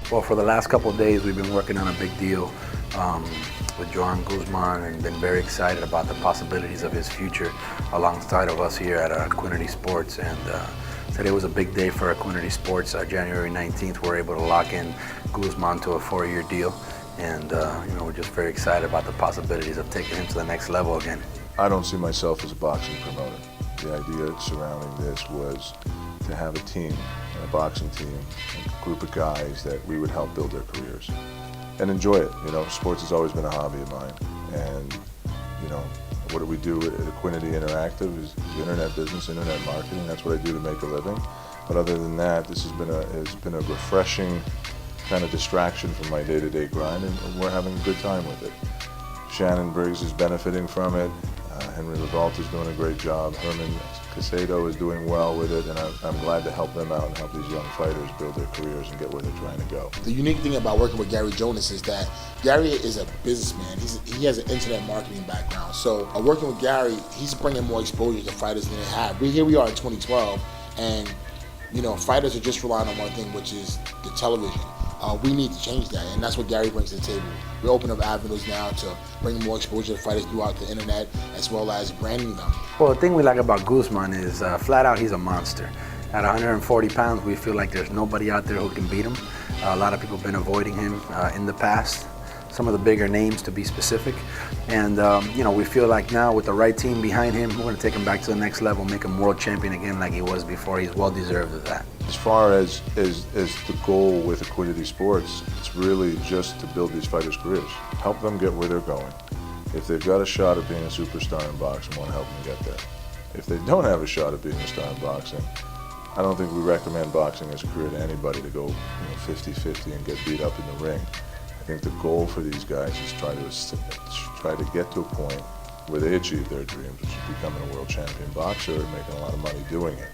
Well, for the last couple of days, we've been working on a big deal with Joan Guzman and been very excited about the possibilities of his future alongside of us here at Acquinity Sports. And today was a big day for Acquinity Sports. January 19th, we're able to lock in Guzman to a 4-year deal. And we're just very excited about the possibilities of taking him to the next level again. I don't see myself as a boxing promoter. The idea surrounding this was to have a team, a boxing team, a group of guys that we would help build their careers and enjoy it. Sports has always been a hobby of mine, and what do we do at Acquinity Interactive is internet business, internet marketing. That's what I do to make a living. But other than that, this has been a refreshing kind of distraction from my day-to-day grind, and we're having a good time with it. Shannon Briggs is benefiting from it. Henry Lavalta is doing a great job. Herman Casado is doing well with it, and I'm glad to help them out and help these young fighters build their careers and get where they're trying to go. The unique thing about working with Gary Jonas is that Gary is a businessman. He has an internet marketing background. So working with Gary, he's bringing more exposure to fighters than they have. Here we are in 2012, and fighters are just relying on one thing, which is the television. We need to change that, and that's what Gary brings to the table. We open up avenues now to bring more exposure to fighters throughout the internet, as well as branding them. Well, the thing we like about Guzman is flat out he's a monster. At 140 pounds, we feel like there's nobody out there who can beat him. A lot of people have been avoiding him in the past, some of the bigger names to be specific. And we feel like now with the right team behind him, we're going to take him back to the next level, make him world champion again like he was before. He's well deserved of that. As far as the goal with Acquinity Sports, it's really just to build these fighters' careers, help them get where they're going. If they've got a shot at being a superstar in boxing, we want to help them get there. If they don't have a shot at being a star in boxing, I don't think we recommend boxing as a career to anybody to go 50-50 and get beat up in the ring. I think the goal for these guys is try to get to a point where they achieve their dreams, which is becoming a world champion boxer and making a lot of money doing it.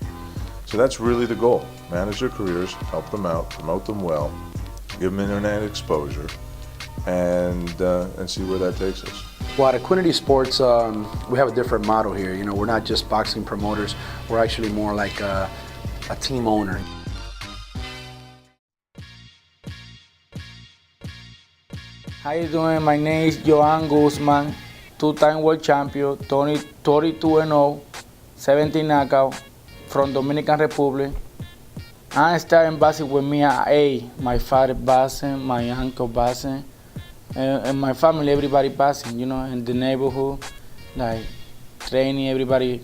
So that's really the goal. Manage their careers, help them out, promote them well, give them internet exposure, and see where that takes us. Well, at Acquinity Sports, we have a different model here. We're not just boxing promoters. We're actually more like a team owner. How you doing? My name is Joan Guzman, 2-time world champion, 32-0, 17 knockout, from Dominican Republic. I started boxing with me at 8. My father boxing, my uncle boxing, and my family, everybody boxing, in the neighborhood, like training everybody,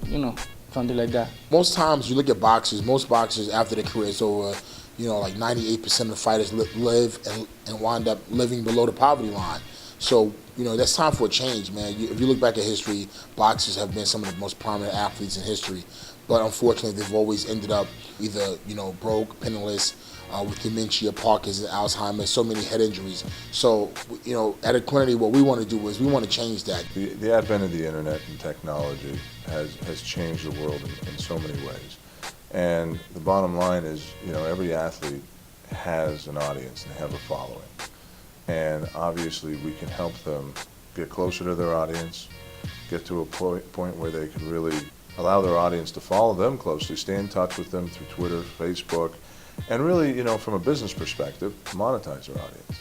something like that. Most times you look at boxers, most boxers after their career is over, like 98% of the fighters live and wind up living below the poverty line. So, that's time for a change, man. If you look back at history, boxers have been some of the most prominent athletes in history. But unfortunately, they've always ended up either, broke, penniless, with dementia, Parkinson's, Alzheimer's, so many head injuries. So, at Acquinity, what we want to do is we want to change that. The advent of the internet and technology has changed the world in so many ways. And the bottom line is, every athlete has an audience and they have a following. And obviously, we can help them get closer to their audience, get to a point where they can really allow their audience to follow them closely, stay in touch with them through Twitter, Facebook, and really, from a business perspective, monetize their audience.